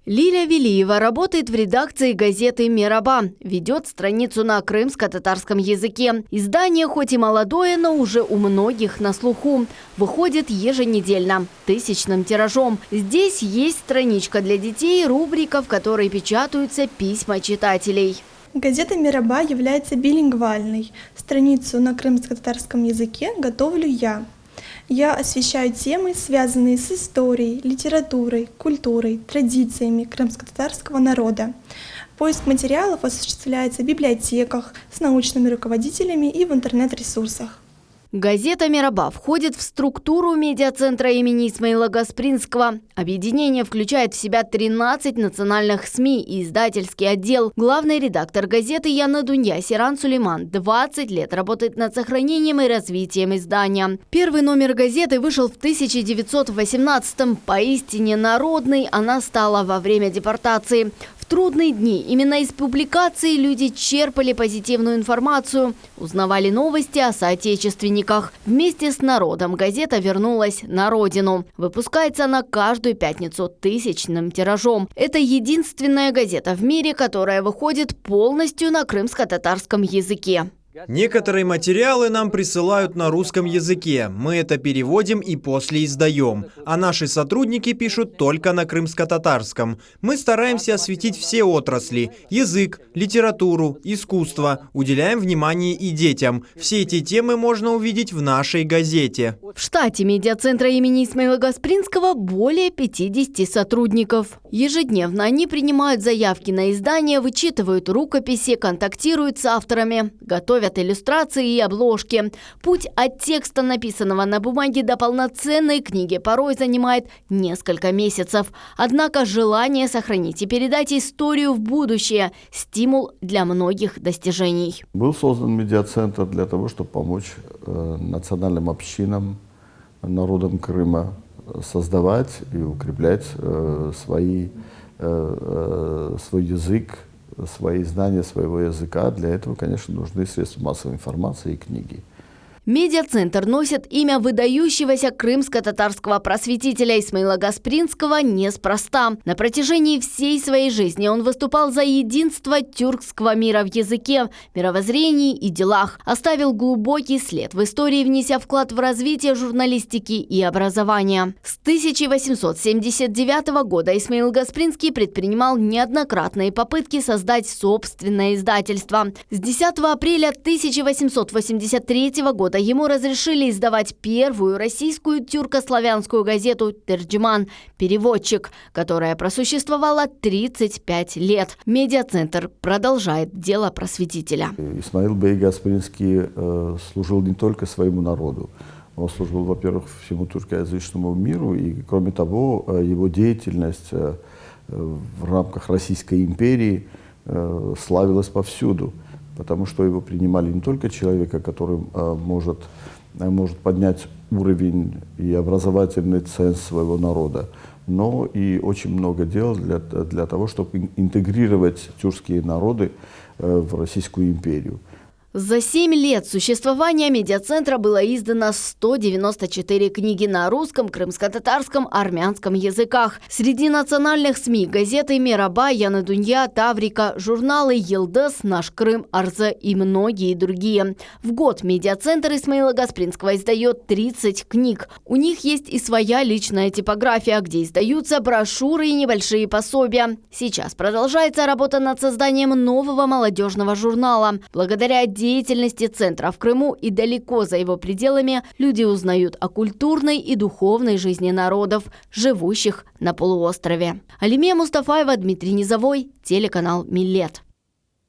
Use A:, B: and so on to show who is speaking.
A: Лиля Велиева работает в редакции газеты «Мираба», ведет страницу на крымско-татарском языке. Издание хоть и молодое, но уже у многих на слуху. Выходит еженедельно, 1000-ным тиражом. Здесь есть страничка для детей, рубрика, в которой печатаются письма читателей.
B: Газета «Мираба» является билингвальной. Страницу на крымско-татарском языке готовлю я. Я освещаю темы, связанные с историей, литературой, культурой, традициями крымско-татарского народа. Поиск материалов осуществляется в библиотеках, с научными руководителями и в интернет-ресурсах.
A: Газета «Мираба» входит в структуру медиацентра имени Исмаила Гаспринского. Объединение включает в себя 13 национальных СМИ и издательский отдел. Главный редактор газеты Яна Дунья Сиран Сулейман 20 лет работает над сохранением и развитием издания. Первый номер газеты вышел в 1918-м. Поистине народной она стала во время депортации. В трудные дни именно из публикаций люди черпали позитивную информацию, узнавали новости о соотечественниках. Вместе с народом газета вернулась на родину. Выпускается она каждую пятницу 1000-ным тиражом. Это единственная газета в мире, которая выходит полностью на крымско-татарском языке.
C: Некоторые материалы нам присылают на русском языке. Мы это переводим и после издаем. А наши сотрудники пишут только на крымско-татарском. Мы стараемся осветить все отрасли – язык, литературу, искусство. Уделяем внимание и детям. Все эти темы можно увидеть в нашей газете.
A: В штате медиацентра имени Исмаила Гаспринского более 50 сотрудников. Ежедневно они принимают заявки на издание, вычитывают рукописи, контактируют с авторами, готовят иллюстрации и обложки. Путь от текста, написанного на бумаге, до полноценной книги порой занимает несколько месяцев. Однако желание сохранить и передать историю в будущее – стимул для многих достижений.
D: Был создан медиацентр для того, чтобы помочь национальным общинам, народам Крыма создавать и укреплять свой язык, свои знания своего языка. Для этого, конечно, нужны средства массовой информации и книги.
A: Медиацентр носит имя выдающегося крымско-татарского просветителя Исмаила Гаспринского неспроста. На протяжении всей своей жизни он выступал за единство тюркского мира в языке, мировоззрении и делах. Оставил глубокий след в истории, внеся вклад в развитие журналистики и образования. С 1879 года Исмаил Гаспринский предпринимал неоднократные попытки создать собственное издательство. С 10 апреля 1883 года ему разрешили издавать первую российскую тюркославянскую газету «Терджиман» «Переводчик», которая просуществовала 35 лет. Медиацентр продолжает дело просветителя.
D: Исмаил Бей Гаспринский служил не только своему народу. Он служил, во-первых, всему тюркоязычному миру, и, кроме того, его деятельность в рамках Российской империи славилась повсюду, потому что его принимали не только человека, который может поднять уровень и образовательный ценз своего народа, но и очень много делал для того, чтобы интегрировать тюркские народы в Российскую империю.
A: За 7 лет существования медиацентра было издано 194 книги на русском, крымско-татарском, армянском языках. Среди национальных СМИ газеты «Мираба», «Яна Дунья», «Таврика», журналы «Йылдыз», «Наш Крым», «Арза» и многие другие. В год медиацентр Исмаила Гаспринского издает 30 книг. У них есть и своя личная типография, где издаются брошюры и небольшие пособия. Сейчас продолжается работа над созданием нового молодежного журнала. Благодаря деятельности центра в Крыму и далеко за его пределами люди узнают о культурной и духовной жизни народов, живущих на полуострове. Алимия Мустафаева, Дмитрий Низовой, телеканал «Миллет».